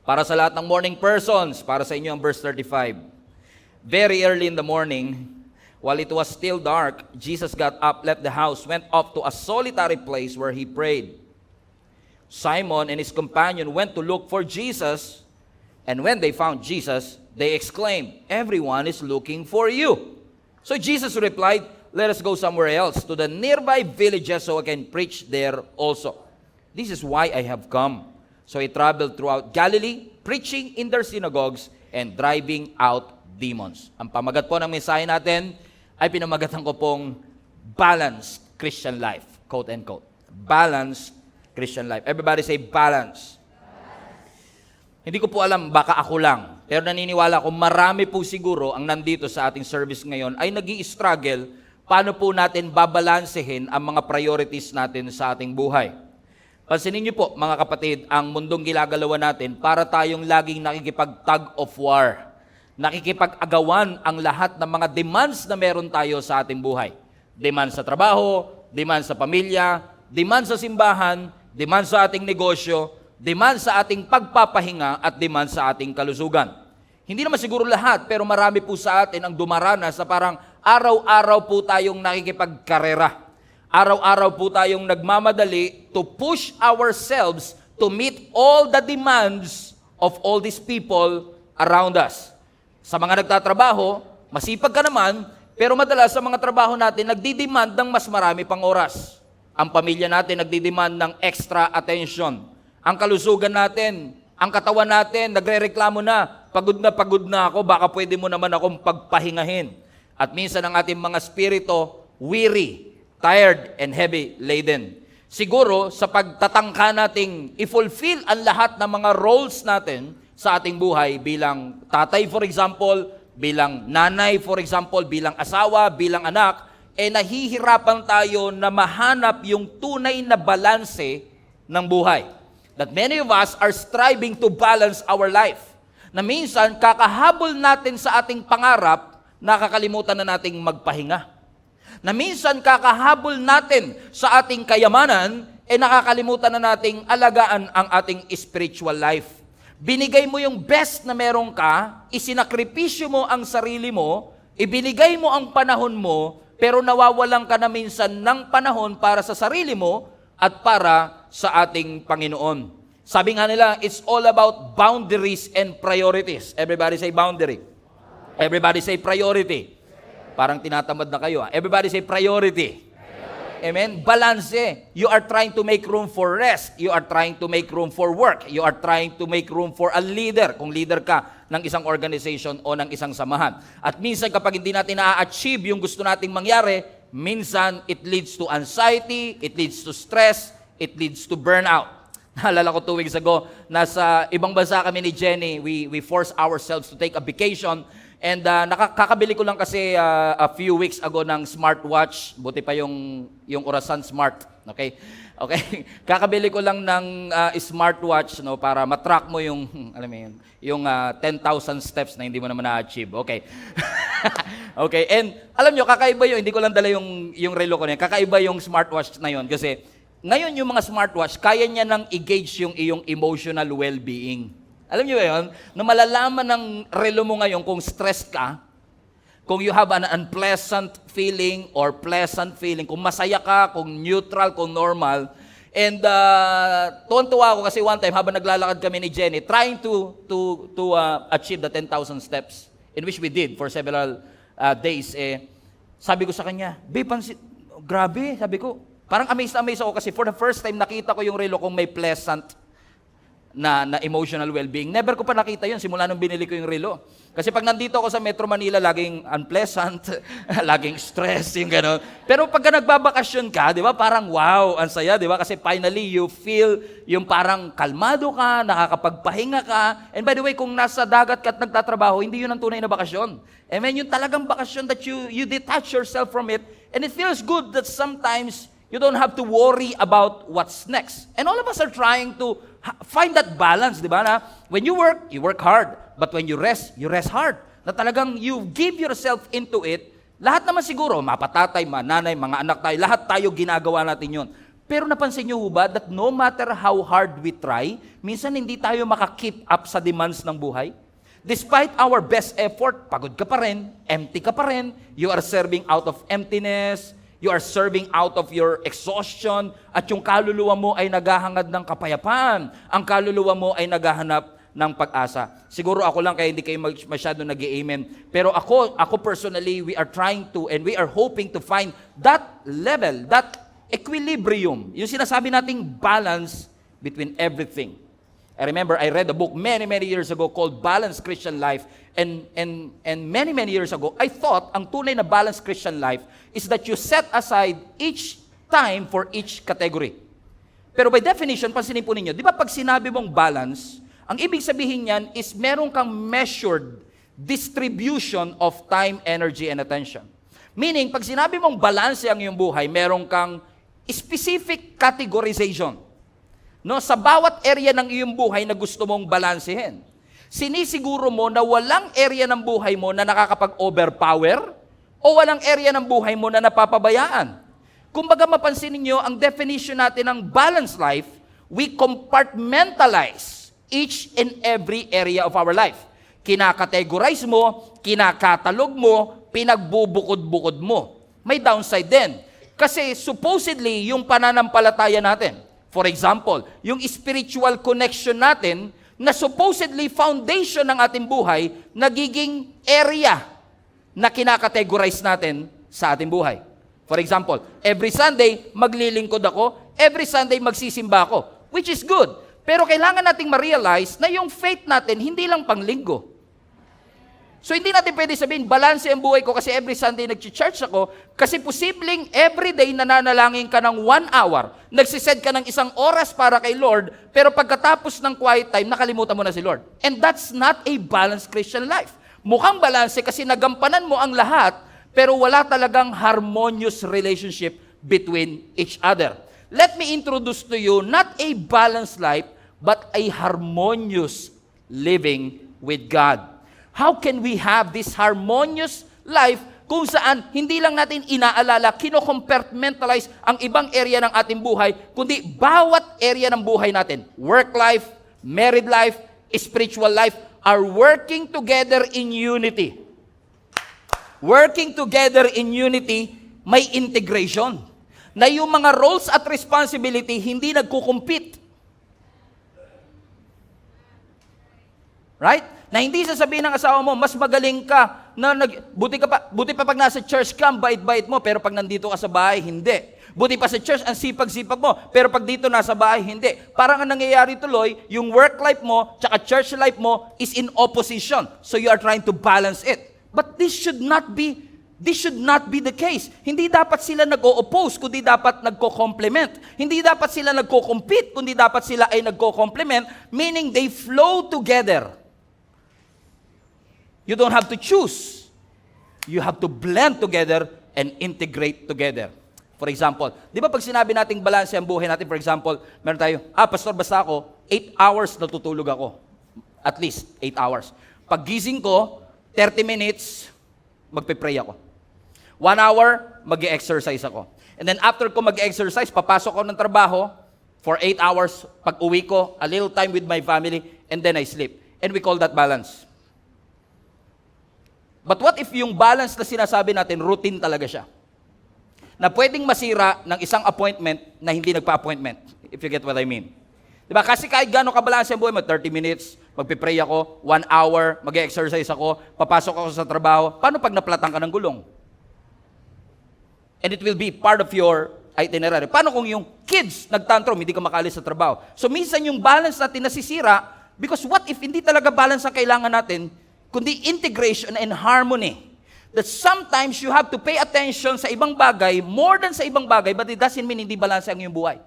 Para sa lahat ng morning persons, para sa inyo ang verse 35. Very early in the morning, while it was still dark, Jesus got up, left the house, went off to a solitary place where he prayed. Simon and his companion went to look for Jesus, and when they found Jesus, they exclaimed, "Everyone is looking for you." So Jesus replied, "Let us go somewhere else, to the nearby villages, so I can preach there also. This is why I have come." So he traveled throughout Galilee, preaching in their synagogues and driving out demons. Ang pamagat po ng mensahe natin ay pinamagatan ko pong balanced Christian life. Quote and quote. Balanced Christian life. Everybody say balance. Hindi ko po alam, baka ako lang. Pero naniniwala ko marami po siguro ang nandito sa ating service ngayon ay nag-i-struggle paano po natin babalansehin ang mga priorities natin sa ating buhay. Pansinin niyo po, mga kapatid, ang mundong ginagalawan natin para tayong laging nakikipag-tug of war. Nakikipag-agawan ang lahat ng mga demands na meron tayo sa ating buhay. Demand sa trabaho, demand sa pamilya, demand sa simbahan, demand sa ating negosyo, demand sa ating pagpapahinga, at demand sa ating kalusugan. Hindi naman siguro lahat, pero marami po sa atin ang dumaranas sa parang araw-araw po tayong nakikipagkarera. Araw-araw po tayong nagmamadali to push ourselves to meet all the demands of all these people around us. Sa mga nagtatrabaho, masipag ka naman, pero madalas sa mga trabaho natin, nagdidemand ng mas marami pang oras. Ang pamilya natin nagdidemand ng extra attention. Ang kalusugan natin, ang katawan natin, nagrereklamo na pagod na ako, baka pwede mo naman akong pagpahingahin. At minsan ang ating mga spirito, weary, tired, and heavy laden. Siguro, sa pagtatangka nating i-fulfill ang lahat ng mga roles natin sa ating buhay bilang tatay, for example, bilang nanay, for example, bilang asawa, bilang anak, nahihirapan tayo na mahanap yung tunay na balanse ng buhay. That many of us are striving to balance our life. Na minsan, kakahabol natin sa ating pangarap, nakakalimutan na nating magpahinga. Na minsan, kakahabol natin sa ating kayamanan, nakakalimutan na nating alagaan ang ating spiritual life. Binigay mo yung best na meron ka, isinakripisyo mo ang sarili mo, ibinigay mo ang panahon mo, pero nawawalan ka na minsan ng panahon para sa sarili mo at para sa ating Panginoon. Sabi nga nila, it's all about boundaries and priorities. Everybody say boundary. Everybody say priority. Parang tinatamad na kayo. Everybody say priority. Amen? Balance. You are trying to make room for rest. You are trying to make room for work. You are trying to make room for a leader. Kung leader ka ng isang organization o ng isang samahan. At minsan kapag hindi natin na-achieve yung gusto nating mangyari, minsan it leads to anxiety, it leads to stress, it leads to burnout. Naalala ko 2 weeks ago, nasa ibang bansa kami ni Jenny, we forced ourselves to take a vacation. And nakakabili ko lang kasi a few weeks ago ng smartwatch. Buti pa yung orasan smart. Okay? Okay. Kakabili ko lang ng smartwatch, no, para matrack mo yung alam mo yun, yung 10,000 steps na hindi mo naman na-achieve. Okay. Okay. And alam nyo, kakaiba yun. Hindi ko lang dala yung relo ko na yun. Kakaiba yung smartwatch na yun kasi ngayon yung mga smartwatch, kaya niya nang i-gauge yung iyong emotional well-being. Alam niyo ba yun? Na malalaman ng relo mo ngayon kung stressed ka, kung you have an unpleasant feeling or pleasant feeling, kung masaya ka, kung neutral, kung normal. And tuwan-tuwa ako kasi one time habang naglalakad kami ni Jenny, trying to achieve the 10,000 steps, in which we did for several days. Sabi ko sa kanya, babe, grabe, sabi ko, parang amazed ako kasi for the first time nakita ko yung relo kung may pleasant na emotional well-being. Never ko pa nakita yun simula nung binili ko yung relo. Kasi pag nandito ako sa Metro Manila, laging unpleasant, laging stress, yung gano'n. Pero pagka nagbabakasyon ka, di ba, parang wow, ang saya, di ba? Kasi finally, you feel yung parang kalmado ka, nakakapagpahinga ka. And by the way, kung nasa dagat ka at nagtatrabaho, hindi yun ang tunay na bakasyon. Amen? Yung talagang bakasyon that you detach yourself from it. And it feels good that sometimes you don't have to worry about what's next. And all of us are trying to find that balance, di ba? Na when you work hard. But when you rest hard. Na talagang you give yourself into it. Lahat naman siguro, mapatatay, mananay, mga anak tayo, lahat tayo ginagawa natin yun. Pero napansin niyo ba that no matter how hard we try, minsan hindi tayo maka-keep up sa demands ng buhay? Despite our best effort, pagod ka pa rin, empty ka pa rin, you are serving out of emptiness, you are serving out of your exhaustion, at yung kaluluwa mo ay naghahangad ng kapayapaan. Ang kaluluwa mo ay naghahanap ng pag-asa. Siguro ako lang kaya hindi kayo masyado nag-amen. Pero ako personally, we are trying to and we are hoping to find that level, that equilibrium. Yung sinasabi nating balance between everything. I remember I read a book many years ago called Balanced Christian Life. And many years ago, I thought ang tunay na balanced Christian life is that you set aside each time for each category. Pero by definition, pansinin po ninyo, di ba pag sinabi mong balance, ang ibig sabihin niyan is meron kang measured distribution of time, energy, and attention. Meaning, pag sinabi mong balance ang iyong buhay, meron kang specific categorization. No, sa bawat area ng iyong buhay na gusto mong balansehin. Sinisiguro mo na walang area ng buhay mo na nakakapag-overpower o walang area ng buhay mo na napapabayaan. Kumbaga mapansin niyo ang definition natin ng balanced life, we compartmentalize each and every area of our life. Kinakategorize mo, kinakatalog mo, pinagbubukod-bukod mo. May downside din. Kasi supposedly, yung pananampalataya natin, for example, yung spiritual connection natin, na supposedly foundation ng ating buhay, nagiging area na kinakategorize natin sa ating buhay. For example, every Sunday, maglilingkod ako, every Sunday, magsisimba ako, which is good. Pero kailangan nating ma-realize na yung faith natin, hindi lang panglinggo. So hindi natin pwede sabihin, balanse ang buhay ko kasi every Sunday nag-church ako, kasi posibleng everyday nananalangin ka ng 1 hour, nagsised ka ng 1 oras para kay Lord, pero pagkatapos ng quiet time, nakalimutan mo na si Lord. And that's not a balanced Christian life. Mukhang balanse kasi nagampanan mo ang lahat, pero wala talagang harmonious relationship between each other. Let me introduce to you not a balanced life, but a harmonious living with God. How can we have this harmonious life kung saan hindi lang natin inaalala, kino-compartmentalize ang ibang area ng ating buhay, kundi bawat area ng buhay natin, work life, married life, spiritual life, are working together in unity. Working together in unity, may integration. Na yung mga roles at responsibility hindi nagkukumpit. Right? Na hindi sasabihin ng asawa mo, mas magaling ka, buti pa pag nasa church ka, bait-bait mo, pero pag nandito ka sa bahay, hindi. Buti pa sa church, ang sipag-sipag mo, pero pag dito nasa bahay, hindi. Parang ang nangyayari tuloy, yung work life mo, tsaka church life mo, is in opposition. So you are trying to balance it. But this should not be the case. Hindi dapat sila nag-o-oppose, kundi dapat nagko-complement. Hindi dapat sila nagko-compete, kundi dapat sila ay nagko-complement, meaning they flow together. You don't have to choose. You have to blend together and integrate together. For example, di ba pag sinabi nating balanse ang buhay natin, for example, meron tayo, pastor, basta ako, 8 hours natutulog ako. At least 8 hours. Pag gising ko, 30 minutes, magpe-pray ako. 1 hour, mag-exercise ako. And then after ko mag-exercise, papasok ako ng trabaho for 8 hours. Pag uwi ko, a little time with my family, and then I sleep. And we call that balance. But what if yung balance na sinasabi natin, routine talaga siya? Na pwedeng masira ng isang appointment na hindi nagpa-appointment, if you get what I mean. Diba? Kasi kahit gano'ng kabalanse ang buhay mo, 30 minutes, magpipray ako, 1 hour, mag-exercise ako, papasok ako sa trabaho, paano pag naplatang ka ng gulong? And it will be part of your itinerary. Paano kung yung kids nagtantrum, hindi ka makaalis sa trabaho? So minsan yung balance natin nasisira, because what if hindi talaga balance ang kailangan natin, kundi integration and harmony. That sometimes you have to pay attention sa ibang bagay, more than sa ibang bagay, but it doesn't mean hindi balance ang iyong buhay.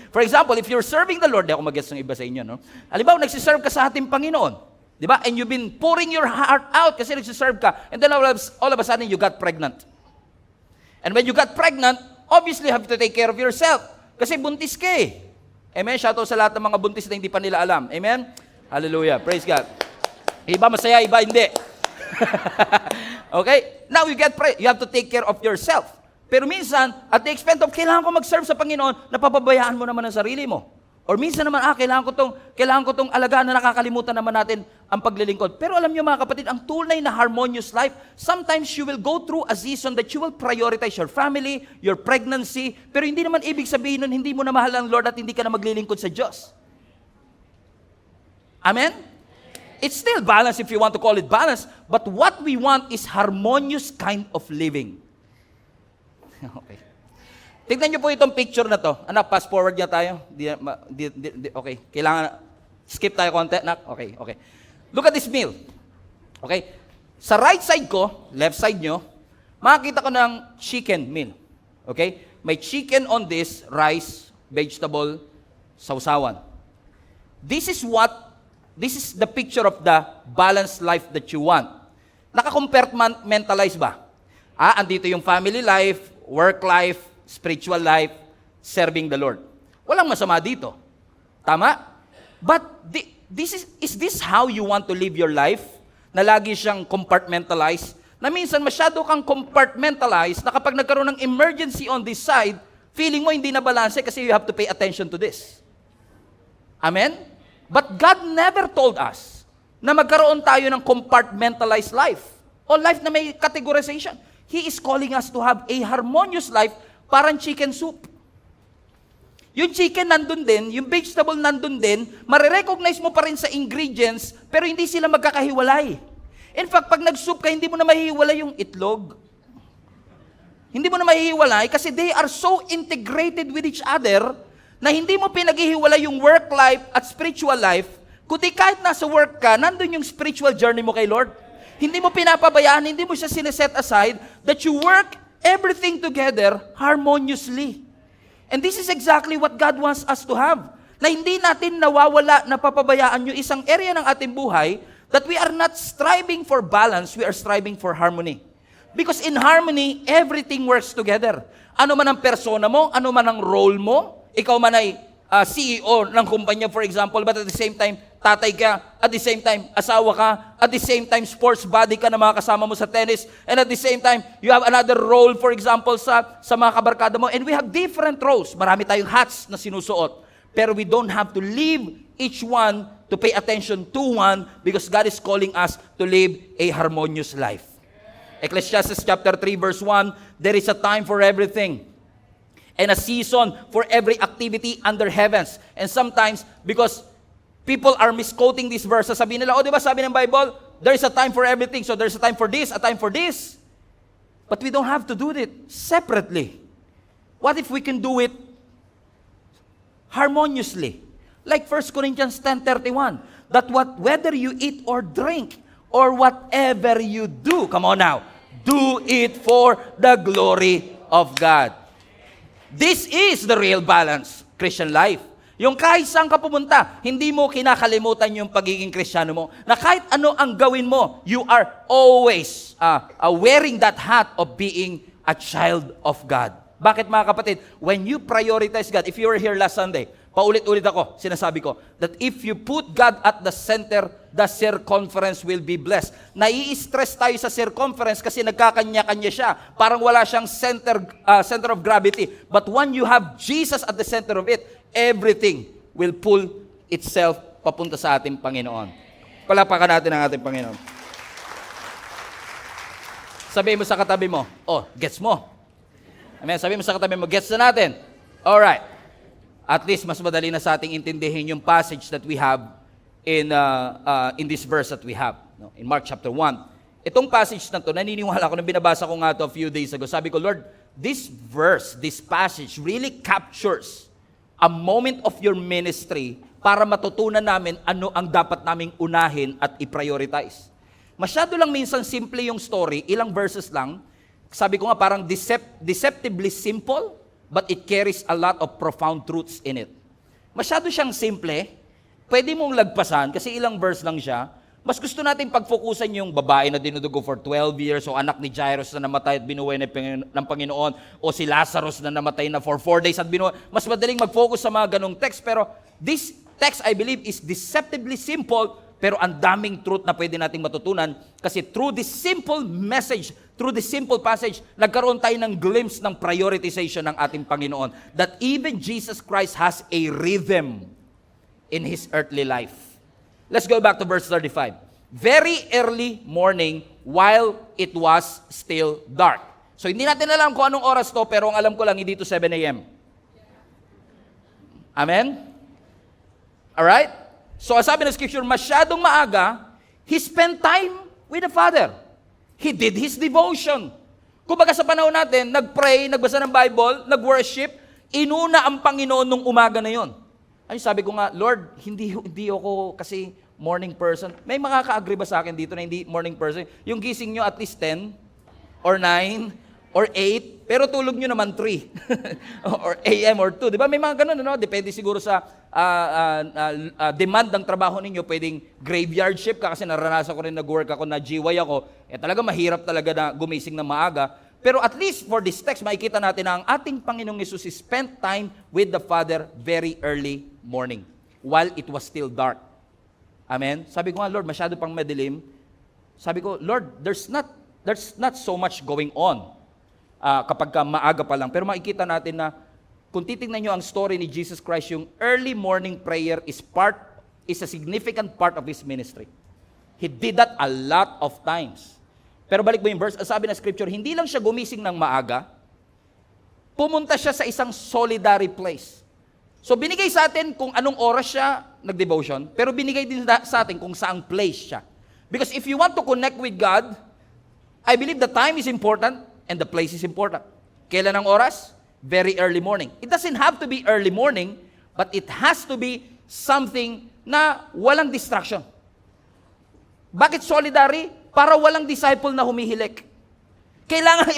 For example, if you're serving the Lord, di ako mag-guess ng iba sa inyo, no? Halimbawa, nagsiserve ka sa ating Panginoon, di ba? And you've been pouring your heart out kasi nagsiserve ka, and then all of a sudden, you got pregnant. And when you got pregnant, obviously, you have to take care of yourself. Kasi buntis ka eh. Amen? Shoutout sa lahat ng mga buntis na hindi pa nila alam. Amen? Hallelujah. Praise God. Iba masaya, iba hindi. Okay? Now you have to take care of yourself. Pero minsan, at the expense of kailangan ko mag-serve sa Panginoon, napapabayaan mo naman ang sarili mo. Or minsan naman, kailangan ko tong alagaan na nakakalimutan naman natin ang paglilingkod. Pero alam niyo mga kapatid, ang tunay na harmonious life, sometimes you will go through a season that you will prioritize your family, your pregnancy, pero hindi naman ibig sabihin nun, hindi mo na mahal ang Lord at hindi ka na maglilingkod sa Diyos. Amen? It's still balance if you want to call it balance, but what we want is harmonious kind of living. Okay. Tignan niyo po itong picture na to. Anak, fast forward niya tayo. Okay, kailangan, skip tayo konti. Anak, okay. Look at this meal. Okay? Sa right side ko, left side nyo, makikita ko ng chicken meal. Okay? May chicken on this, rice, vegetable, sausawan. This is the picture of the balanced life that you want. Naka-compartmentalize ba? Andito yung family life, work life, spiritual life, serving the Lord. Walang masama dito. Tama? But is this how you want to live your life? Na lagi siyang compartmentalized? Na minsan masyado kang compartmentalized na kapag nagkaroon ng emergency on this side, feeling mo hindi na balanse kasi you have to pay attention to this. Amen? But God never told us na magkaroon tayo ng compartmentalized life o life na may categorization. He is calling us to have a harmonious life, parang chicken soup. Yung chicken nandun din, yung vegetable nandun din, marirecognize mo pa rin sa ingredients, pero hindi sila magkakahiwalay. In fact, pag nag-soup ka, hindi mo na mahihiwalay yung itlog. Hindi mo na mahihiwalay kasi they are so integrated with each other na hindi mo pinaghihiwalay yung work life at spiritual life, kundi kahit nasa work ka, nandun yung spiritual journey mo kay Lord. Hindi mo pinapabayaan, hindi mo siya sineset aside, that you work everything together harmoniously. And this is exactly what God wants us to have. Na hindi natin nawawala, napapabayaan yung isang area ng ating buhay, that we are not striving for balance, we are striving for harmony. Because in harmony, everything works together. Ano man ang persona mo, ano man ang role mo, ikaw man ay CEO ng kumpanya, for example, but at the same time, tatay ka, at the same time, asawa ka, at the same time, sports body ka na mga kasama mo sa tennis, and at the same time, you have another role, for example, sa mga kabarkada mo, and we have different roles. Marami tayong hats na sinusuot, pero we don't have to leave each one to pay attention to one because God is calling us to live a harmonious life. Ecclesiastes chapter 3, verse 1, there is a time for everything, and a season for every activity under heavens. And sometimes, because people are misquoting this verse, sasabihin nila, di ba sabi ng Bible, there is a time for everything, so there's a time for this, a time for this. But we don't have to do it separately. What if we can do it harmoniously? Like 1 Corinthians 10:31, that whether you eat or drink, or whatever you do, come on now, do it for the glory of God. This is the real balance, Christian life. Yung kahit saan ka pumunta, hindi mo kinakalimutan yung pagiging Kristiyano mo. Na kahit ano ang gawin mo, you are always wearing that hat of being a child of God. Bakit mga kapatid? When you prioritize God, if you were here last Sunday, paulit-ulit ako, sinasabi ko, that if you put God at the center, the circumference will be blessed. Nai-stress tayo sa circumference kasi nagkakanya-kanya siya. Parang wala siyang center of gravity. But when you have Jesus at the center of it, everything will pull itself papunta sa ating Panginoon. Palapakan natin ang ating Panginoon. Sabihin mo sa katabi mo, gets mo. Amen. Sabihin mo sa katabi mo, gets na natin. Alright. At least mas madali na sa ating intindihin yung passage that we have in this verse that we have, no? In Mark chapter 1. Itong passage na to, naniniwala ko, nung binabasa ko nga to a few days ago, sabi ko, Lord, this verse, this passage really captures a moment of your ministry para matutunan namin ano ang dapat naming unahin at i-prioritize. Masyado lang minsan simple yung story, ilang verses lang. Sabi ko nga parang deceptively simple, but it carries a lot of profound truths in it. Masyado siyang simple, pwede mong lagpasan kasi ilang verse lang siya. Mas gusto natin pagfokusan yung babae na dinudugo for 12 years o anak ni Jairus na namatay at binuhay ng Panginoon o si Lazarus na namatay na for 4 days at binuhay. Mas madaling mag-focus sa mga ganong text. Pero this text, I believe, is deceptively simple pero ang daming truth na pwede nating matutunan kasi through this simple message, through this simple passage, nagkaroon tayo ng glimpse ng prioritization ng ating Panginoon. That even Jesus Christ has a rhythm in His earthly life. Let's go back to verse 35. Very early morning while it was still dark. So hindi natin alam kung anong oras to, pero ang alam ko lang, hindi to 7 a.m. Amen? Alright? So sabi ng scripture, masyadong maaga, He spent time with the Father. He did His devotion. Kumbaga sa panahon natin, nag-pray, nagbasa ng Bible, nag-worship, inuna ang Panginoon nung umaga na yon. Ay, sabi ko nga, Lord, hindi ako kasi morning person. May makaka-agree ba sa akin dito na hindi morning person? Yung gising nyo at least 10 or 9 or 8, pero tulog nyo naman 3 or AM or 2. Di ba? May mga ganun, no? Depende siguro sa demand ng trabaho ninyo. Pwedeng graveyard shift ka kasi naranasan ko rin nag-work ako na GY ako. Talaga mahirap talaga na gumising na maaga. Pero at least for this text, makikita natin na ang ating Panginoong Yesus spent time with the Father very early morning while it was still dark. Amen? Sabi ko nga, Lord, masyado pang madilim. Sabi ko, Lord, there's not so much going on kapag maaga pa lang. Pero makikita natin na kung titingnan nyo ang story ni Jesus Christ, yung early morning prayer is a significant part of His ministry. He did that a lot of times. Pero balik mo yung verse, sabi na scripture, hindi lang siya gumising ng maaga, pumunta siya sa isang solitary place. So binigay sa atin kung anong oras siya nag-devotion, pero binigay din sa atin kung saang place siya. Because if you want to connect with God, I believe the time is important and the place is important. Kailan ang oras? Very early morning. It doesn't have to be early morning, but it has to be something na walang distraction. Bakit solitary? Para walang disciple na humihilik. Kailangan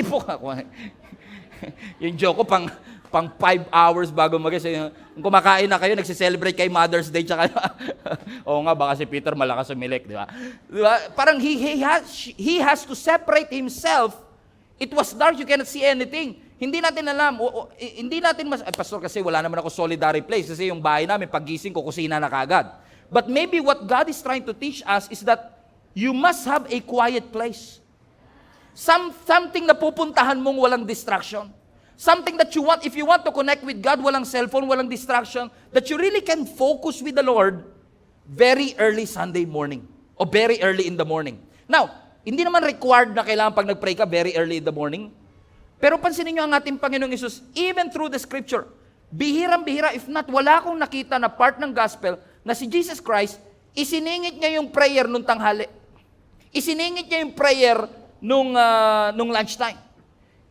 yung joke ko, pang 5 hours bago mag-isa. Kung kumakain na kayo, nagse-celebrate kay Mother's Day, tsaka, oo nga, baka si Peter malakas umilik, di ba? Parang he has to separate himself. It was dark, you cannot see anything. Hindi natin alam, hindi natin Pastor, kasi wala naman ako solitary place, kasi yung bahay namin, paggising ko, kusina na kagad. But maybe what God is trying to teach us is that you must have a quiet place. Something na pupuntahan mong walang distraction. Something that you want, if you want to connect with God, walang cellphone, walang distraction, that you really can focus with the Lord very early Sunday morning or very early in the morning. Now, hindi naman required na kailangan pag nag-pray ka very early in the morning. Pero pansinin nyo ang ating Panginoong Yesus, even through the scripture, bihirang-bihira, if not, wala akong nakita na part ng gospel na si Jesus Christ, isiningit niya yung prayer nung tanghali. Isiningit niya yung prayer nung lunchtime.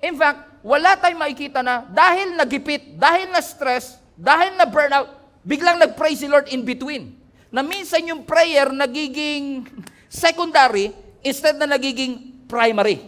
In fact, wala tayong makikita na dahil nagipit, dahil na stress, dahil na burnout, biglang nag-pray si Lord in between. Na minsan yung prayer nagiging secondary instead na nagiging primary.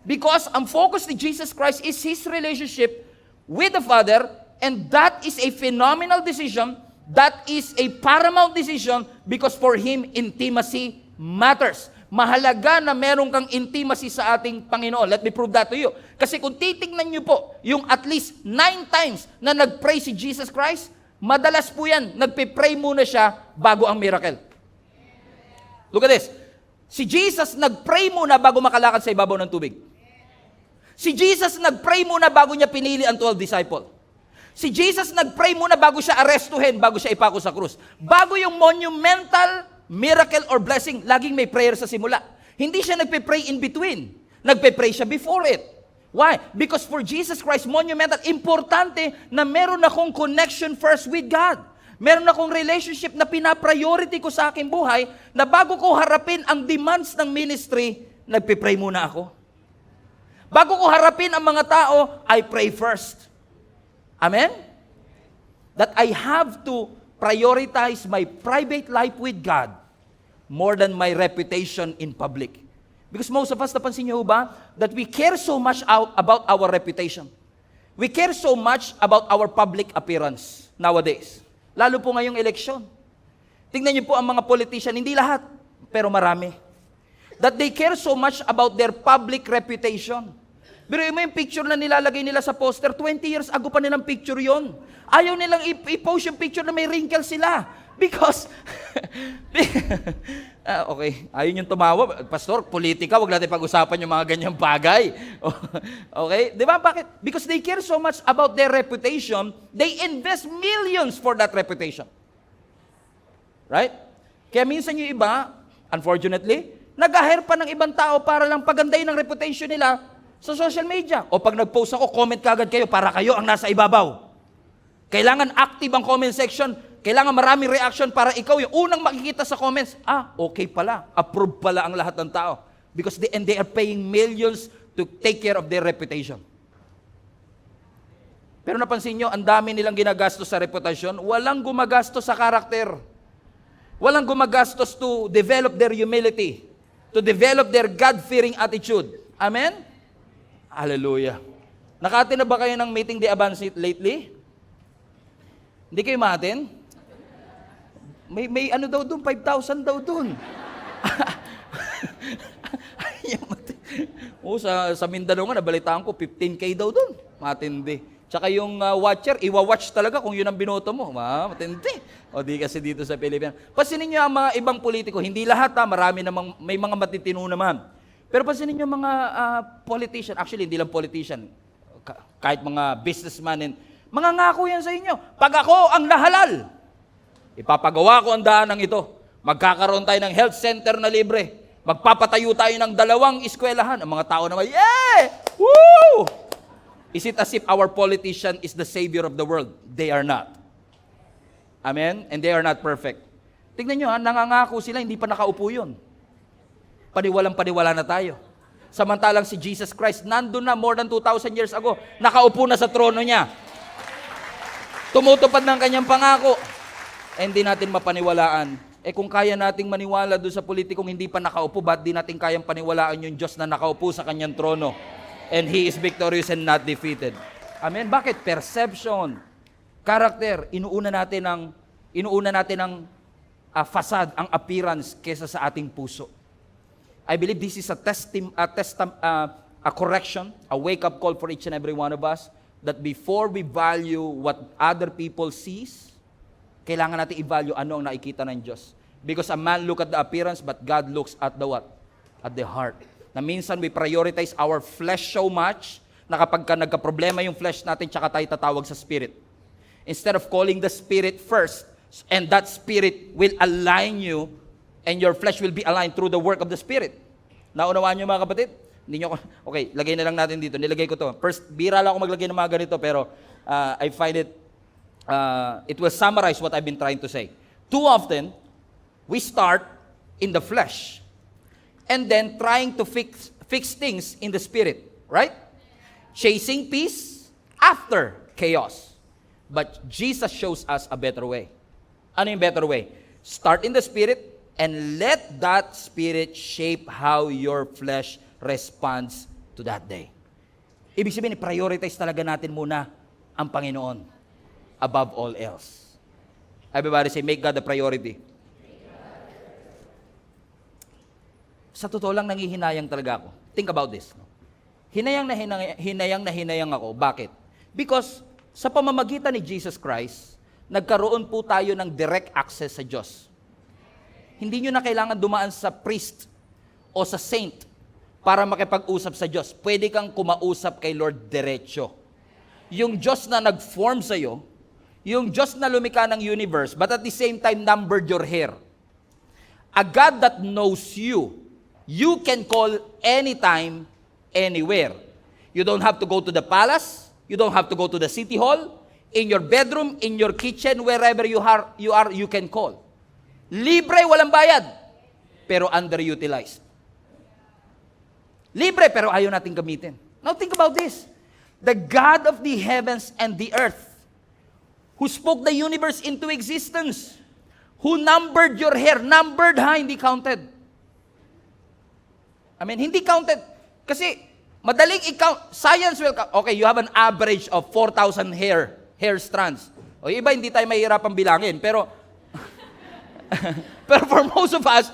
Because ang focus ni Jesus Christ is His relationship with the Father, and that is a phenomenal decision. That is a paramount decision because for Him, intimacy matters. Mahalaga na meron kang intimacy sa ating Panginoon. Let me prove that to you. Kasi kung titignan niyo po, yung at least 9 times na nag-pray si Jesus Christ, madalas po yan, nagpe-pray muna siya bago ang miracle. Look at this. Si Jesus nag-pray muna bago makalakad sa ibabaw ng tubig. Si Jesus nag-pray muna bago niya pinili ang 12 disciple. Si Jesus nag-pray muna bago siya arestuhin, bago siya ipako sa krus. Bago yung monumental miracle or blessing, laging may prayer sa simula. Hindi siya nagpe-pray in between. Nagpe-pray siya before it. Why? Because for Jesus Christ, monumental, importante na meron akong connection first with God. Meron akong relationship na pinapriority ko sa aking buhay, na bago ko harapin ang demands ng ministry, nagpe-pray muna ako. Bago ko harapin ang mga tao, I pray first. Amen? That I have to prioritize my private life with God more than my reputation in public. Because most of us, napansin niyo ba, that we care so much about our reputation. We care so much about our public appearance nowadays. Lalo po ngayong eleksyon. Tingnan niyo po ang mga politician, hindi lahat, pero marami. That they care so much about their public reputation. Pero mo yung picture na nilalagay nila sa poster, 20 years ago pa nilang picture yon. Ayaw nilang i-post yung picture na may wrinkles sila. Because Okay, ayun yung tumawa. Pastor, politika, wag natin pag-usapan yung mga ganyang bagay. Okay? Di ba? Bakit? Because they care so much about their reputation, they invest millions for that reputation. Right? Kaya minsan yung iba, unfortunately, nag-hire pa ng ibang tao para lang pagandahin ang reputation nila sa social media. O pag nag-post ako, comment kagad kayo para kayo ang nasa ibabaw. Kailangan active ang comment section. Kailangan maraming reaction para ikaw yung unang makikita sa comments. Okay pala. Approve pala ang lahat ng tao. Because they are paying millions to take care of their reputation. Pero napansin nyo, ang dami nilang ginagastos sa reputasyon, walang gumagastos sa karakter. Walang gumagastos to develop their humility, to develop their God-fearing attitude. Amen? Hallelujah. Naka-attend na ba kayo ng meeting de Avance lately? Hindi kayo ma-attend? May ano daw doon, 5,000 daw doon. sa Mindanao nga, nabalitaan ko, 15K daw doon. Matindi. Tsaka yung watcher, iwa-watch talaga kung yun ang binoto mo. Matindi. O di kasi dito sa Pilipinas. Pansinin nyo ang mga ibang politiko, hindi lahat marami namang, may mga matitino naman. Pero pansinin nyo mga politician, actually hindi lang politician, kahit mga businessman, mga ngako yan sa inyo. Pag ako ang nahalal, ipapagawa ko ang daanang ito. Magkakaroon tayo ng health center na libre. Magpapatayo tayo ng 2 eskwelahan. Ang mga tao naman, yeah! Woo! Is it as if our politician is the savior of the world? They are not. Amen? And they are not perfect. Tignan nyo nangangako sila, hindi pa nakaupo yun. Paniwalang-paniwala na tayo. Samantalang si Jesus Christ, nandun na more than 2,000 years ago, nakaupo na sa trono niya. Tumutupad ng kanyang pangako. Hindi natin mapaniwalaan. Kung kaya nating maniwala doon sa politikong hindi pa nakaupo, ba't di natin kayang paniwalaan yung Diyos na nakaupo sa kanyang trono? And He is victorious and not defeated. Amen? Bakit? Perception, character, inuuna natin ang facade, ang appearance kesa sa ating puso. I believe this is a correction, a wake-up call for each and every one of us, that before we value what other people sees, kailangan natin i-value ano ang nakikita ng Diyos. Because a man look at the appearance, but God looks at the what? At the heart. Na minsan we prioritize our flesh so much, na kapag nagka-problema yung flesh natin, tsaka tayo tatawag sa Spirit. Instead of calling the Spirit first, and that Spirit will align you, and your flesh will be aligned through the work of the Spirit. Naunawaan nyo mga kapatid? Hindi nyo, okay, lagay na lang natin dito. Nilagay ko to. First, bira lang ako maglagay ng mga ganito, pero I find it will summarize what I've been trying to say. Too often, we start in the flesh, and then trying to fix things in the Spirit, right? Chasing peace after chaos. But Jesus shows us a better way. Ano yung better way? Start in the Spirit, and let that Spirit shape how your flesh responds to that day. Ibig sabihin, prioritize talaga natin muna ang Panginoon above all else. Everybody say, make God a priority. Sa totoo lang, nangihinayang talaga ako. Think about this. Hinayang na hinayang ako. Bakit? Because sa pamamagitan ni Jesus Christ, nagkaroon po tayo ng direct access sa Diyos. Hindi nyo na kailangan dumaan sa priest o sa saint para makipag-usap sa Diyos. Pwede kang kumausap kay Lord diretso. Yung Diyos na nag-form sa'yo, yung Diyos na lumikha ng universe, but at the same time numbered your hair. A God that knows you, you can call anytime, anywhere. You don't have to go to the palace, you don't have to go to the city hall, in your bedroom, in your kitchen, wherever you are, you can call. Libre, walang bayad, pero underutilized. Libre, pero ayaw natin gamitin. Now think about this. The God of the heavens and the earth, who spoke the universe into existence, who numbered your hair, numbered hindi counted. I mean, hindi counted. Kasi, madaling i-count, science will count. Okay, you have an average of 4,000 hair strands. O iba, hindi tayo mahirapang bilangin. Pero for most of us,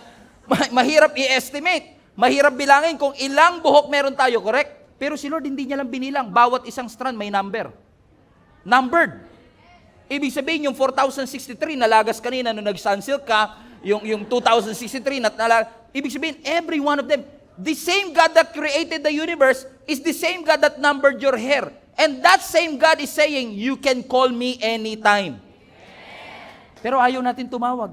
mahirap i-estimate. Mahirap bilangin kung ilang buhok meron tayo, correct? Pero si Lord hindi niya lang binilang. Bawat isang strand may number. Numbered. Ibig sabihin, yung 4,063 nalagas kanina nung nag-sunsilk ka, yung 2063, ibig sabihin, every one of them, the same God that created the universe is the same God that numbered your hair. And that same God is saying, you can call me anytime. Pero ayaw natin tumawag.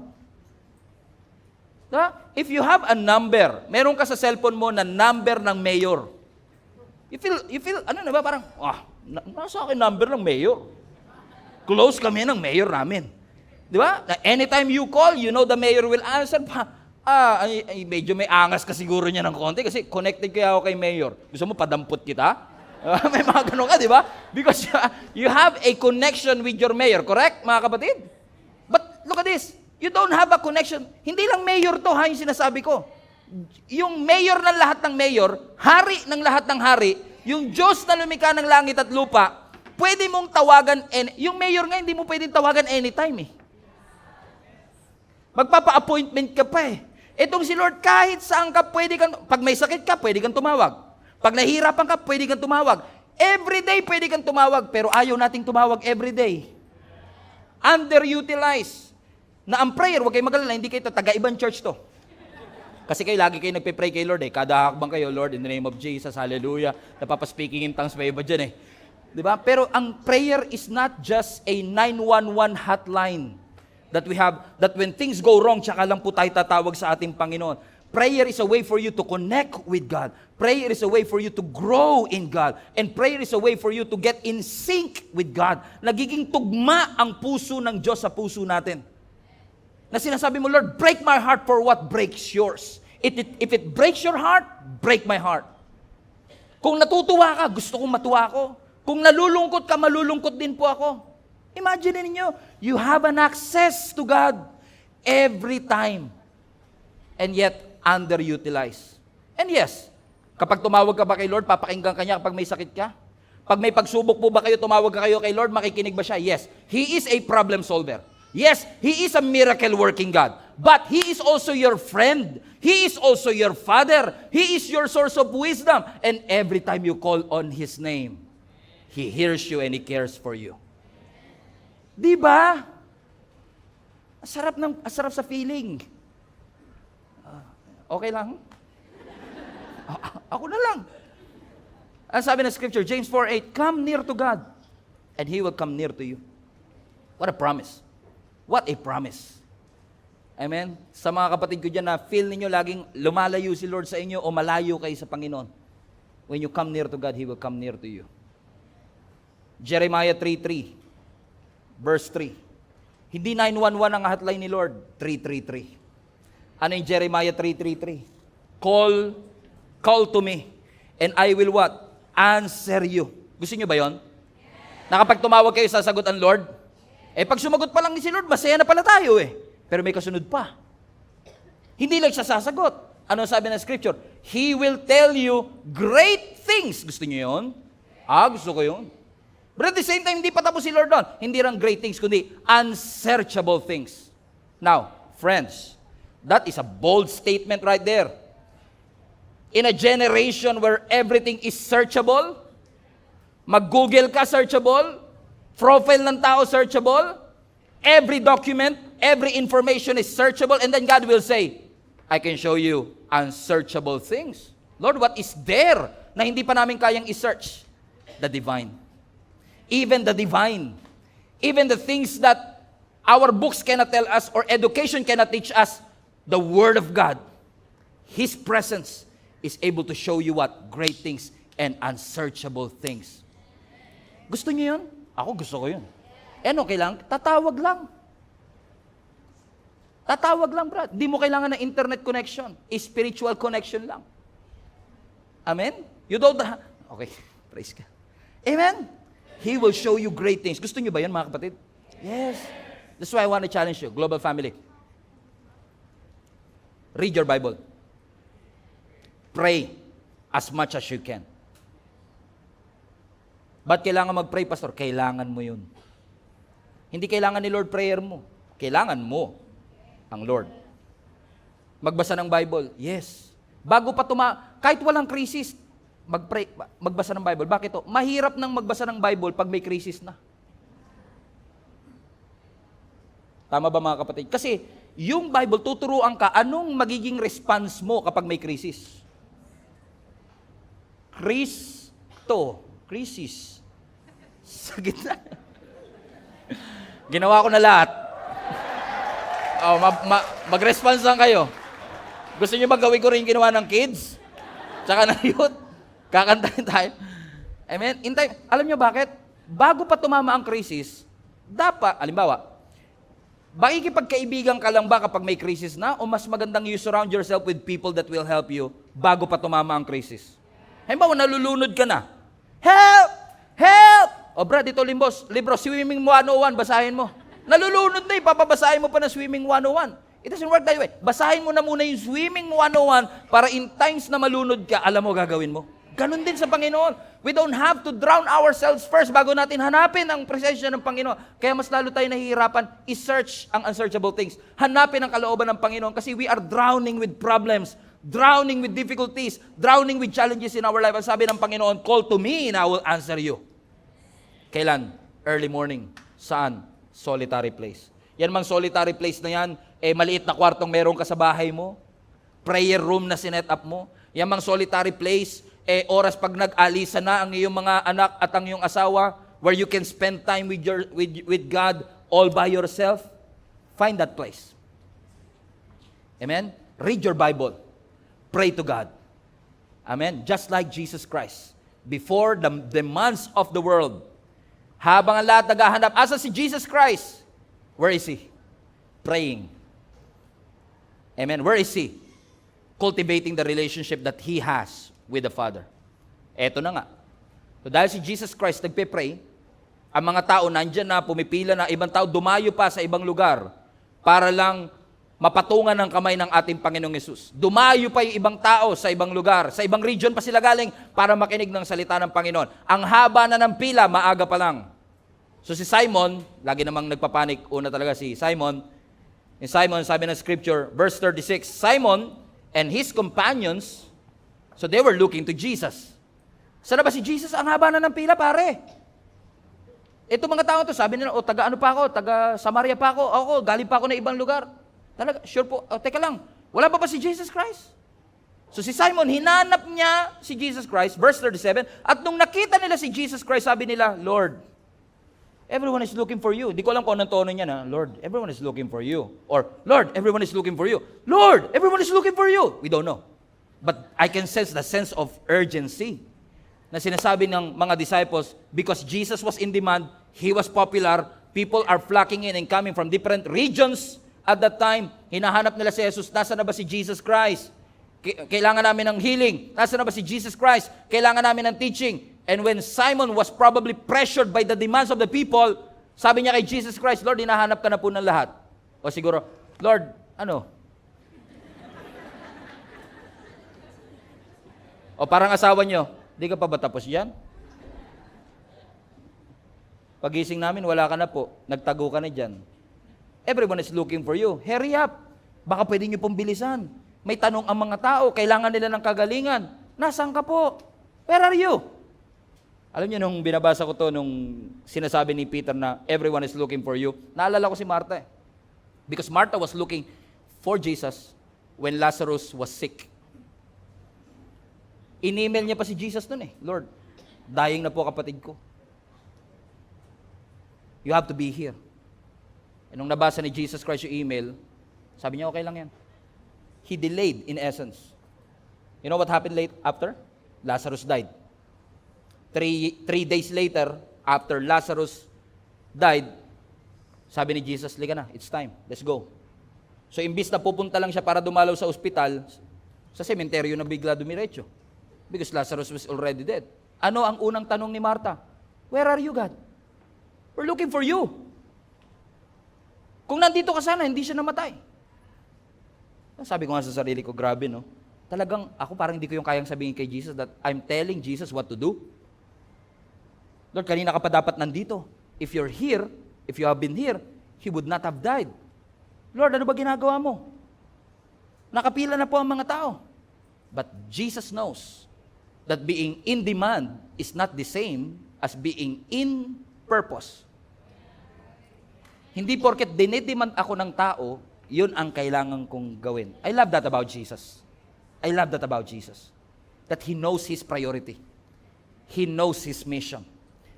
Diba? If you have a number, meron ka sa cellphone mo na number ng mayor. You feel, ano na ba, parang, nasa akin number ng mayor. Close kami ng mayor namin. Di ba? Anytime you call, you know the mayor will answer. Medyo may angas ka siguro niya ng konti kasi connected kaya ako kay mayor. Gusto mo padampot kita? May mga ganun ka, di ba? Because you have a connection with your mayor, correct, mga kapatid? But look at this. You don't have a connection. Hindi lang mayor to, yung sinasabi ko. Yung mayor ng lahat ng mayor, hari ng lahat ng hari, yung Diyos na lumikha ng langit at lupa, pwede mong tawagan, yung mayor nga, hindi mo pwedeng tawagan anytime eh. Magpapa-appointment ka pa eh. Itong si Lord, kahit saan ka, pwede kang, pag may sakit ka, pwede kang tumawag. Pag nahihirapan ka, pwede kang tumawag. Everyday, pwede kang tumawag, pero ayaw nating tumawag everyday. Underutilized. Na ang prayer, huwag kayo magalala, hindi kayo taga-ibang church to. Kasi kayo, lagi kayo nagpe-pray kay Lord eh. Kada hakbang kayo, Lord, in the name of Jesus, hallelujah. Napapa-speaking in tongues pa iba dyan eh. Diba? Pero ang prayer is not just a 911 hotline that we have, that when things go wrong, tsaka lang po tayo tatawag sa ating Panginoon. Prayer is a way for you to connect with God. Prayer is a way for you to grow in God. And prayer is a way for you to get in sync with God. Nagiging tugma ang puso ng Diyos sa puso natin. Na sinasabi mo, Lord, break my heart for what breaks yours. If it breaks your heart, break my heart. Kung natutuwa ka, gusto kong matuwa ako. Kung nalulungkot ka, malulungkot din po ako. Imagine ninyo, you have an access to God every time. And yet, underutilized. And yes, kapag tumawag ka ba kay Lord, papakinggan ka niya kapag may sakit ka? Pag may pagsubok po ba kayo, tumawag ka kayo kay Lord, makikinig ba siya? Yes. He is a problem solver. Yes, He is a miracle working God. But He is also your friend. He is also your Father. He is your source of wisdom. And every time you call on His name, He hears you and He cares for you. Di ba? Asarap sa feeling. Okay lang? Ako na lang. Ang sabi ng scripture, James 4:8, come near to God, and He will come near to you. What a promise. What a promise. Amen? Sa mga kapatid ko dyan na feel ninyo laging lumalayo si Lord sa inyo o malayo kayo sa Panginoon. When you come near to God, He will come near to you. Jeremiah 3:3, verse 3. Hindi 911 ang hotline ni Lord, 333. Ano yung Jeremiah 3:3? Call to me, and I will what? Answer you. Gusto nyo ba yon? Na kapag tumawag kayo, sasagot ang Lord? Pag sumagot pa lang ni si Lord, masaya na pala tayo eh. Pero may kasunod pa. Hindi lang siya sasagot. Ano sabi ng scripture? He will tell you great things. Gusto nyo yon? Gusto ko yon. But at the same time, hindi pa tapos si Lord doon. Hindi lang great things, kundi unsearchable things. Now, friends, that is a bold statement right there. In a generation where everything is searchable, mag-Google ka, searchable, profile ng tao, searchable, every document, every information is searchable, and then God will say, I can show you unsearchable things. Lord, what is there na hindi pa namin kayang i-search? The divine. Even the divine. Even the things that our books cannot tell us or education cannot teach us, the Word of God, His presence is able to show you what? Great things and unsearchable things. Gusto niyo yun? Ako gusto ko yun. Ano kailangan? Tatawag lang. Tatawag lang, brad. Di mo kailangan ng internet connection. Spiritual connection lang. Amen? You don't okay, praise God. Amen? He will show you great things. Gusto niyo ba yun, mga kapatid? Yes. That's why I want to challenge you, global family. Read your Bible. Pray as much as you can. Ba't kailangan mag-pray, pastor? Kailangan mo yun. Hindi kailangan ni Lord prayer mo. Kailangan mo ang Lord. Magbasa ng Bible. Yes. Bago pa kahit walang krisis, magbasa ng Bible. Bakit to? Mahirap nang magbasa ng Bible pag may krisis na. Tama ba, mga kapatid? Kasi yung Bible, tuturuan ka anong magiging response mo kapag may crisis. Crisis. Sa gitna. Ginawa ko na lahat. Mag-response lang kayo. Gusto niyo ba gawin ko rin yung ginawa ng kids? Tsaka na youth? Kakantahin tayo. Amen? Alam niyo bakit? Bago pa tumama ang crisis, dapat, halimbawa, makikipagkaibigan ka lang ba kapag may crisis na? O mas magandang you surround yourself with people that will help you bago pa tumama ang crisis? Halimbawa, nalulunod ka na. Help! Help! O Brad, ito libro, Swimming 101, basahin mo. Nalulunod na papabasahin mo pa ng Swimming 101. It doesn't work that way. Basahin mo na muna yung Swimming 101 para in times na malunod ka, alam mo gagawin mo. Ganon din sa Panginoon. We don't have to drown ourselves first bago natin hanapin ang presensya ng Panginoon. Kaya mas lalo tayo nahihirapan i-search ang unsearchable things. Hanapin ang kalooban ng Panginoon kasi we are drowning with problems, drowning with difficulties, drowning with challenges in our life. Ang sabi ng Panginoon, call to me and I will answer you. Kailan? Early morning. Saan? Solitary place. Yan mang solitary place na yan, maliit na kwartong meron ka sa bahay mo, prayer room na sinet up mo. Yan mang solitary place, oras pag nag-alisa na ang iyong mga anak at ang iyong asawa, where you can spend time with God all by yourself, find that place. Amen? Read your Bible. Pray to God. Amen? Just like Jesus Christ. Before the demands of the world, habang ang lahat naghahanap, asa si Jesus Christ? Where is He? Praying. Amen? Where is He? Cultivating the relationship that He has with the Father. Eto na nga. So dahil si Jesus Christ nagpe-pray, ang mga tao nandyan na, pumipila na, ibang tao dumayo pa sa ibang lugar para lang mapatungan ng kamay ng ating Panginoong Yesus. Dumayo pa yung ibang tao sa ibang lugar, sa ibang region pa sila galing para makinig ng salita ng Panginoon. Ang haba na ng pila, maaga pa lang. So si Simon, lagi namang nagpapanik, una talaga si Simon. And Simon, sabi ng scripture, verse 36, Simon and his companions, so they were looking to Jesus. Saan na ba si Jesus? Ang haba na ng pila, pare. Ito mga tao to, sabi nila, taga ano pa ako? Taga Samaria pa ako. Galing pa ako na ibang lugar. Talaga, sure po. Teka lang, wala pa ba si Jesus Christ? So si Simon, hinanap niya si Jesus Christ, verse 37, at nung nakita nila si Jesus Christ, sabi nila, Lord, everyone is looking for you. Di ko alam kung anong tono niya na, Lord, everyone is looking for you. Or, Lord, everyone is looking for you. Lord, everyone is looking for you. We don't know. But I can sense the sense of urgency na sinasabi ng mga disciples, because Jesus was in demand, He was popular, people are flocking in and coming from different regions at that time. Hinahanap nila si Jesus, nasa na ba si Jesus Christ? Kailangan namin ng healing. Nasa na ba si Jesus Christ? Kailangan namin ng teaching. And when Simon was probably pressured by the demands of the people, sabi niya kay Jesus Christ, Lord, hinahanap ka na po ng lahat. O siguro, Lord, ano? O parang asawa nyo, di ka pa ba tapos yan? Pagising namin, wala ka na po. Nagtago ka na dyan. Everyone is looking for you. Hurry up. Baka pwede nyo pong bilisan. May tanong ang mga tao, kailangan nila ng kagalingan. Nasaan ka po? Where are you? Alam niyo, nung binabasa ko to, nung sinasabi ni Peter na everyone is looking for you, naalala ko si Martha eh. Because Martha was looking for Jesus when Lazarus was sick. In-email niya pa si Jesus nun eh, Lord, dying na po kapatid ko. You have to be here. And nung nabasa ni Jesus Christ yung email, sabi niya, okay lang yan. He delayed in essence. You know what happened late after? Lazarus died. Three days later, after Lazarus died, sabi ni Jesus, liga na, it's time, let's go. So imbis na pupunta lang siya para dumalaw sa ospital, sa sementeryo na bigla dumiretso. Because Lazarus was already dead. Ano ang unang tanong ni Martha? Where are you, God? We're looking for you. Kung nandito ka sana, hindi siya namatay. Sabi ko nga sa sarili ko, grabe no? Talagang ako parang hindi ko yung kayang sabihin kay Jesus that I'm telling Jesus what to do. Lord, kanina ka pa dapat nandito. If you're here, if you have been here, He would not have died. Lord, ano ba ginagawa mo? Nakapila na po ang mga tao. But Jesus knows that being in demand is not the same as being in purpose. Hindi porket dinidemand ako ng tao, Yun ang kailangan kong gawin. I love that about Jesus. I love that about Jesus. That He knows His priority. He knows His mission.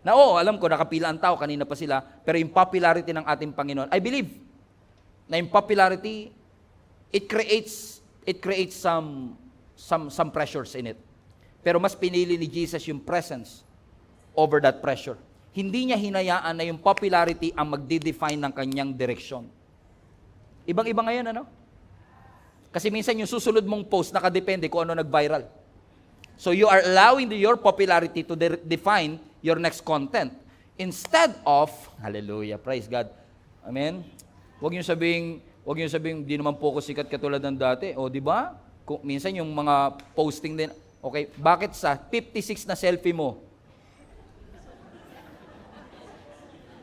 Na alam ko, nakapila ang tao, kanina pa sila, pero yung popularity ng ating Panginoon, I believe, na yung popularity, it creates some pressures in it. Pero mas pinili ni Jesus yung presence over that pressure. Hindi niya hinayaan na yung popularity ang magde-define ng kanyang direksyon. Ibang-iba ngayon, ano? Kasi minsan yung susunod mong post, nakadepende kung ano nag-viral. So you are allowing your popularity to define your next content. Instead of, hallelujah, praise God. Amen? Huwag niyo sabing, di naman po ako sikat katulad ng dati. O, di ba? Minsan yung mga posting din, okay, bakit sa 56 na selfie mo,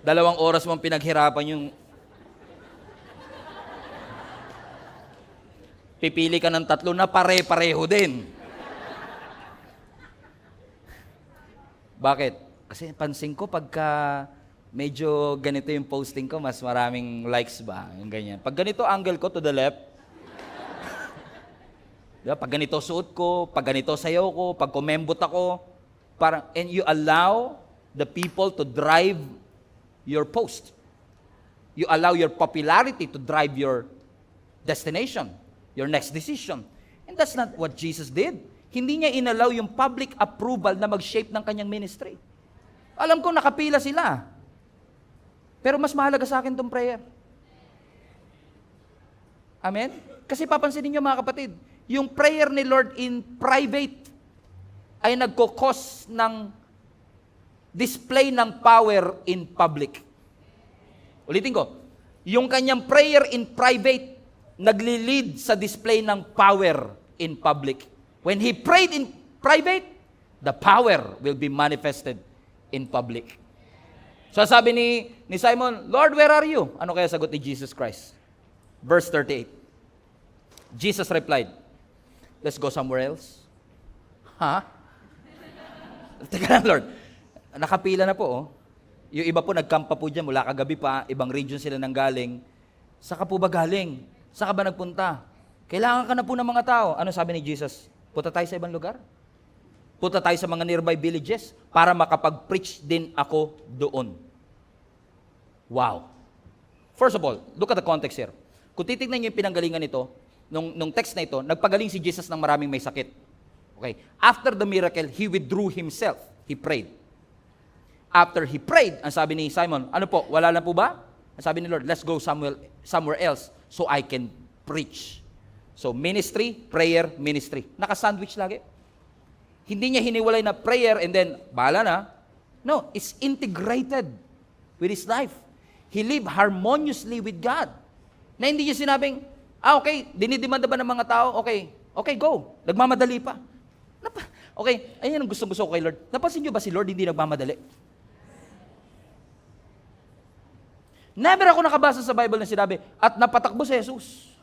2 oras mong pinaghirapan yung pipili ka ng 3 na pare-pareho din. Bakit? Kasi pansin ko pagka medyo ganito yung posting ko, mas maraming likes ba? Yung ganyan. Pag ganito angle ko to the left, diba? Pag ganito suot ko, pag ganito sayaw ko, pag kumembot ako, parang, and you allow the people to drive your post. You allow your popularity to drive your destination, your next decision. And that's not what Jesus did. Hindi niya inallow yung public approval na mag-shape ng kanyang ministry. Alam ko, nakapila sila. Pero mas mahalaga sa akin itong prayer. Amen? Kasi papansinin niyo mga kapatid, yung prayer ni Lord in private ay nagkukos ng display ng power in public. Ulitin ko, yung kanyang prayer in private nagli-lead sa display ng power in public. When he prayed in private, the power will be manifested in public. So sabi ni Simon, Lord, where are you? Ano kaya sagot ni Jesus Christ? Verse 38. Jesus replied, let's go somewhere else. Ha? Teka lang, Lord. Nakapila na po, oh. Yung iba po, nagkampa po dyan mula kagabi pa, ibang region sila nang galing. Saka po ba galing? Saka ba nagpunta? Kailangan ka na po ng mga tao. Ano sabi ni Jesus? Punta tayo sa ibang lugar. Punta tayo sa mga nearby villages para makapag-preach din ako doon. Wow. First of all, look at the context here. Kung titignan niyo yung pinanggalingan nito, nung text na ito, nagpagaling si Jesus ng maraming may sakit. Okay. After the miracle, he withdrew himself. He prayed. After he prayed, ang sabi ni Simon, ano po, wala na po ba? Ang sabi ni Lord, let's go somewhere else so I can preach. So, ministry, prayer, ministry. Naka-sandwich lagi. Hindi niya hiniwalay na prayer and then, bahala na. No, it's integrated with his life. He lived harmoniously with God. Na hindi niya sinabing, okay, dinidimanda ba ng mga tao? Okay, go. Nagmamadali pa. Okay, ayan ang gusto ko kay Lord. Napansin niyo ba si Lord hindi nagmamadali? Never ako nakabasa sa Bible na sinabi, at napatakbo si Jesus.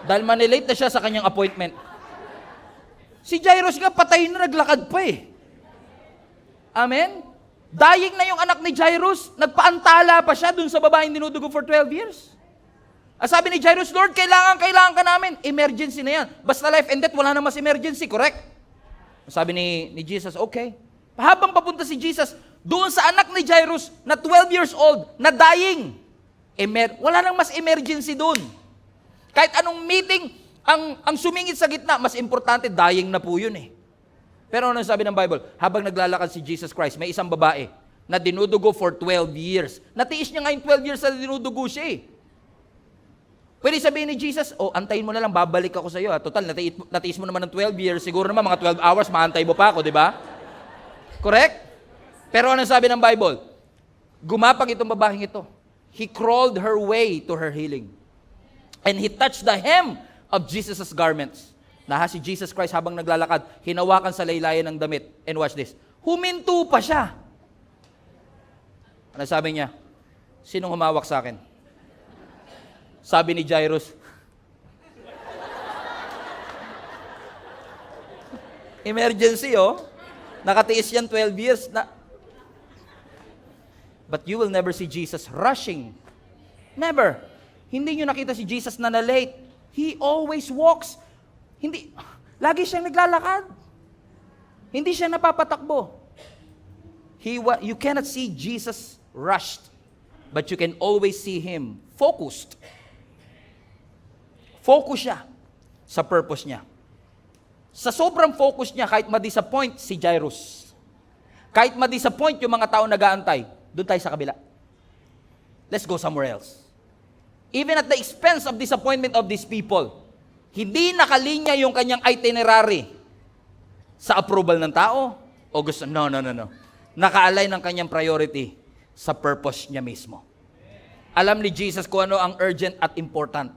Dahil manilate na siya sa kanyang appointment. Si Jairus nga, patay na, naglakad pa eh. Amen? Dying na yung anak ni Jairus, nagpaantala pa siya dun sa babaeng dinudugo for 12 years. Sabi ni Jairus, Lord, kailangan ka namin. Emergency na yan. Basta life and death, wala na mas emergency, correct? Sabi ni Jesus, okay. Habang papunta si Jesus, doon sa anak ni Jairus na 12 years old, na dying, wala nang mas emergency doon. Kahit anong meeting, ang sumingit sa gitna, mas importante, dying na po yun eh. Pero ano sabi ng Bible? Habang naglalakad si Jesus Christ, may isang babae na dinudugo for 12 years. Natiis niya nga yung 12 years na dinudugo siya eh. Pwede sabihin ni Jesus, antayin mo na lang, babalik ako sa iyo. Total, natiis mo naman ng 12 years, siguro naman mga 12 hours, maantay mo pa ako, di ba? Correct? Pero ano sabi ng Bible? Gumapang itong babaeng ito. He crawled her way to her healing. And he touched the hem of Jesus' garments. Naha si Jesus Christ habang naglalakad, hinawakan sa laylayan ng damit. And watch this. Huminto pa siya. Ano sabi niya? Sinong humawak sa akin? Sabi ni Jairus, emergency Nakatiis yan 12 years. But you will never see Jesus rushing. Never. Hindi nyo nakita si Jesus na na-late. He always walks. Lagi siyang naglalakad. Hindi siya napapatakbo. You cannot see Jesus rushed, but you can always see Him focused. Focus siya sa purpose niya. Sa sobrang focus niya, kahit ma-disappoint si Jairus, kahit ma-disappoint yung mga tao nag-aantay, doon tayo sa kabila. Let's go somewhere else. Even at the expense of disappointment of these people, hindi nakalinya yung kanyang itinerary sa approval ng tao o gusto, no. Naka-align ng kanyang priority sa purpose niya mismo. Alam ni Jesus kung ano ang urgent at important.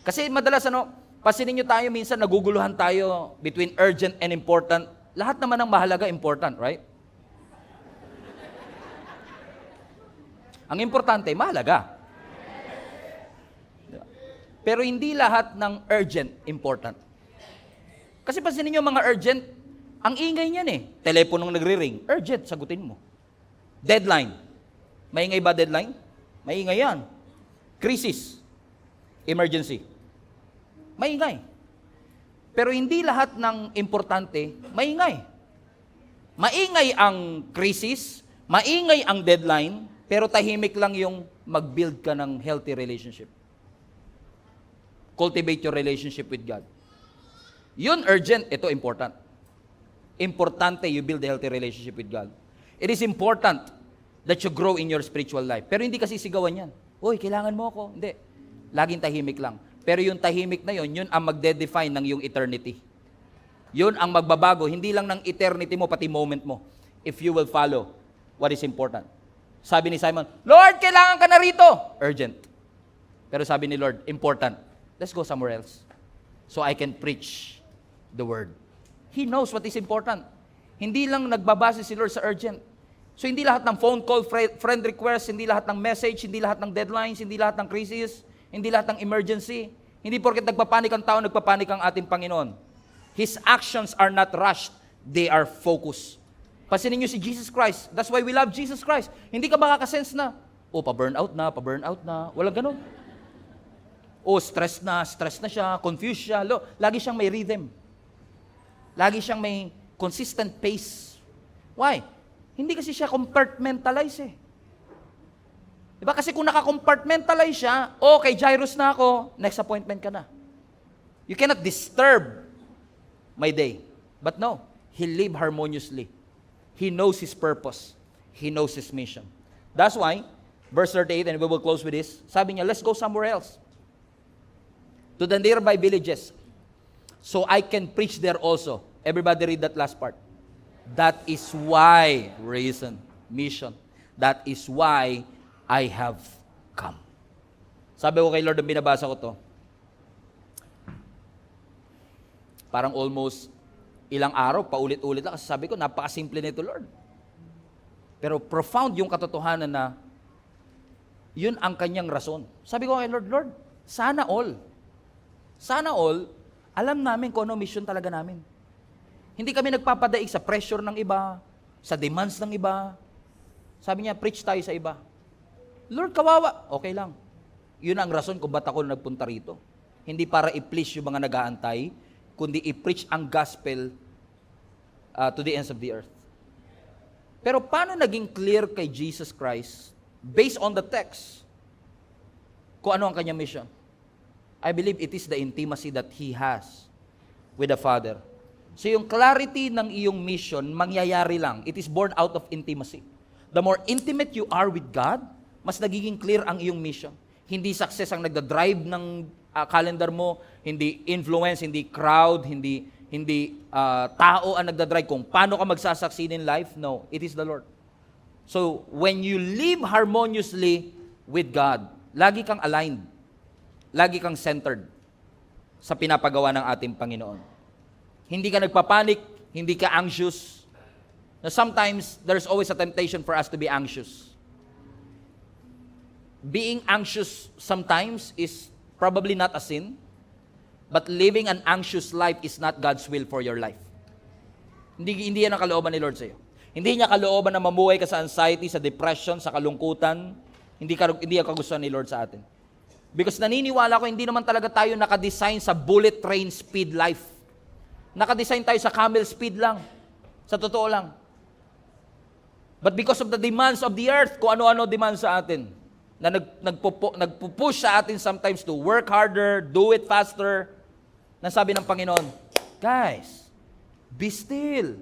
Kasi madalas, pasinin nyo tayo minsan, naguguluhan tayo between urgent and important. Lahat naman ng mahalaga, important, right? Ang importante, mahalaga. Pero hindi lahat ng urgent, important. Kasi pasinin nyo mga urgent, ang ingay niyan Teleponong nagre-ring, urgent, sagutin mo. Deadline. Maingay ba deadline? Maingay yan. Crisis. Emergency. Maingay. Pero hindi lahat ng importante, maingay. Maingay ang crisis, maingay ang deadline, pero tahimik lang yung mag-build ka ng healthy relationship. Cultivate your relationship with God. Yun urgent, ito important. Importante you build a healthy relationship with God. It is important that you grow in your spiritual life. Pero hindi kasi sigawan yan. Uy, kailangan mo ako. Hindi. Laging tahimik lang. Pero yung tahimik na yun ang magde-define ng yung eternity. Yun ang magbabago, hindi lang ng eternity mo, pati moment mo. If you will follow what is important. Sabi ni Simon, Lord, kailangan ka na rito. Urgent. Pero sabi ni Lord, important. Let's go somewhere else. So I can preach the word. He knows what is important. Hindi lang nagbabase si Lord sa urgent. So hindi lahat ng phone call, friend request, hindi lahat ng message, hindi lahat ng deadlines, hindi lahat ng crisis, hindi lahat ng emergency. Hindi porket nagpapanik ang tao, nagpapanik ang ating Panginoon. His actions are not rushed. They are focused. Pasinin niyo si Jesus Christ. That's why we love Jesus Christ. Hindi ka makakasense na, pa-burnout na. Walang ganun. Stress na siya, confused siya. Lagi siyang may rhythm. Lagi siyang may consistent pace. Why? Hindi kasi siya compartmentalize Diba? Kasi kung naka-compartmentalize siya, kay Jairus na ako, next appointment ka na. You cannot disturb my day. But no, He lived harmoniously. He knows His purpose. He knows His mission. That's why, verse 38, and we will close with this, sabi niya, let's go somewhere else. To the nearby villages. So I can preach there also. Everybody read that last part. That is why, mission. That is why I have come. Sabi ko kay Lord, nung binabasa ko to, parang almost ilang araw, paulit-ulit lang. Kasi sabi ko, napakasimple nito, Lord. Pero profound yung katotohanan na yun ang kanyang rason. Sabi ko kay Lord, sana all, alam namin kung ano mission talaga namin. Hindi kami nagpapadaig sa pressure ng iba, sa demands ng iba. Sabi niya, preach tayo sa iba. Lord, kawawa. Okay lang. Yun ang rason kung ba't ako nagpunta rito. Hindi para i-please yung mga nag-aantay, kundi i-preach ang gospel to the ends of the earth. Pero paano naging clear kay Jesus Christ, based on the text, kung ano ang kanyang mission? I believe it is the intimacy that He has with the Father. So yung clarity ng iyong mission, mangyayari lang. It is born out of intimacy. The more intimate you are with God, mas nagiging clear ang iyong mission. Hindi success ang nagda-drive ng calendar mo, hindi influence, hindi crowd, hindi tao ang nagda-drive kung paano ka magsasucceed in life. No, it is the Lord. So when you live harmoniously with God, lagi kang aligned, lagi kang centered sa pinapagawa ng ating Panginoon. Hindi ka nagpapanik, hindi ka anxious. Now, sometimes, there's always a temptation for us to be anxious. Being anxious sometimes is probably not a sin, but living an anxious life is not God's will for your life. Hindi yan ang kalooban ni Lord sa iyo. Hindi niya kalooban na mamuhay ka sa anxiety, sa depression, sa kalungkutan. Hindi ang kagustuhan ni Lord sa atin. Because naniniwala ko, hindi naman talaga tayo nakadesign sa bullet train speed life. Nakadesign tayo sa camel speed lang. Sa totoo lang. But because of the demands of the earth, kung ano-ano demands sa atin, na nagpupush sa atin sometimes to work harder, do it faster, nasabi ng Panginoon, guys, be still.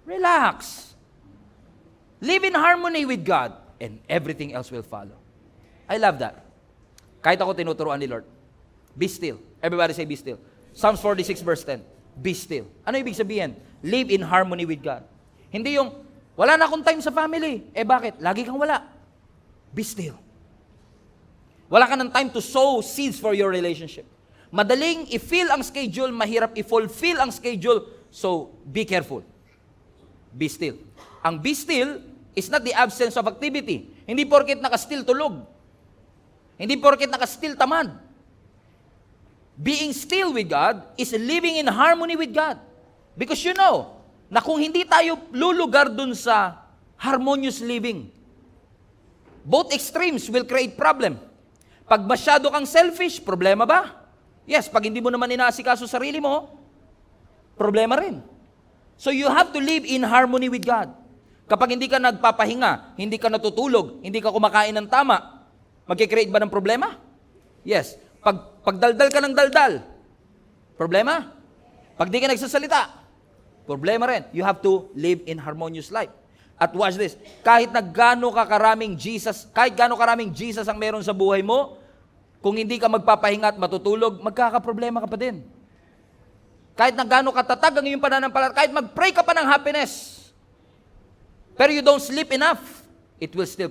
Relax. Live in harmony with God, and everything else will follow. I love that. Kahit ako tinuturuan ni Lord, be still. Everybody say be still. Psalms 46 verse 10, be still. Ano ibig sabihin? Live in harmony with God. Hindi yung, wala na akong time sa family. Bakit? Lagi kang wala. Be still. Wala ka ng time to sow seeds for your relationship. Madaling i-fill ang schedule, mahirap i-fulfill ang schedule, so be careful. Be still. Ang be still is not the absence of activity. Hindi porket naka-still tulog. Hindi porket naka-still tamad. Being still with God is living in harmony with God. Because you know, na kung hindi tayo lulugar dun sa harmonious living, both extremes will create problem. Pag masyado kang selfish, problema ba? Yes, pag hindi mo naman inaasikaso sarili mo, problema rin. So you have to live in harmony with God. Kapag hindi ka nagpapahinga, hindi ka natutulog, hindi ka kumakain ng tama, magkikreate ba ng problema? Yes. Pag daldal ka ng daldal, problema? Pag di ka nagsasalita, problema rin. You have to live in harmonious life. At watch this, kahit na gaano karaming Jesus ang meron sa buhay mo, kung hindi ka magpapahinga at matutulog, magkakaproblema ka pa din. Kahit na gaano katatag ang iyong pananampalataya, kahit mag-pray ka pa ng happiness, pero you don't sleep enough, it will still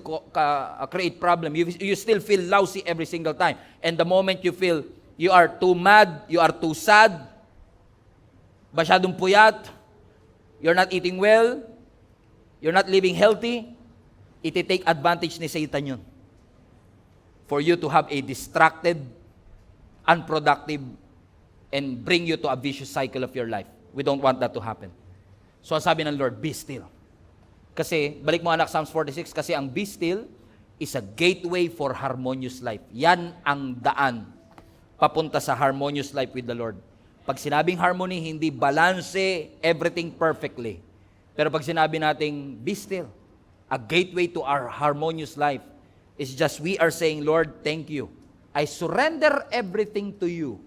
create problem. You still feel lousy every single time. And the moment you feel you are too mad, you are too sad, masyadong puyat, you're not eating well, you're not living healthy, iti-take advantage ni Satan yun. For you to have a distracted, unproductive, and bring you to a vicious cycle of your life. We don't want that to happen. So ang sabi ng Lord, be still. Kasi, balik mo anak, Psalms 46, kasi ang be still is a gateway for harmonious life. Yan ang daan papunta sa harmonious life with the Lord. Pag sinabing harmony, hindi balance everything perfectly. Pero pag sinabi nating be still, a gateway to our harmonious life is just we are saying, Lord, thank you. I surrender everything to you.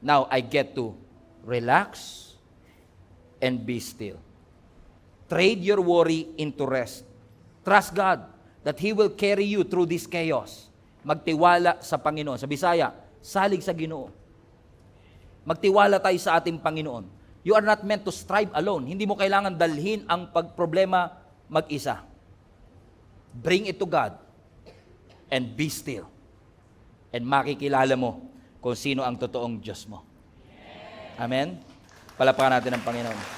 Now I get to relax and be still. Trade your worry into rest. Trust God that He will carry you through this chaos. Magtiwala sa Panginoon. Sa Bisaya, salig sa Ginoo. Magtiwala tayo sa ating Panginoon. You are not meant to strive alone. Hindi mo kailangan dalhin ang pagproblema mag-isa. Bring it to God and be still. And makikilala mo kung sino ang totoong Diyos mo. Amen? Palapakan natin ang Panginoon.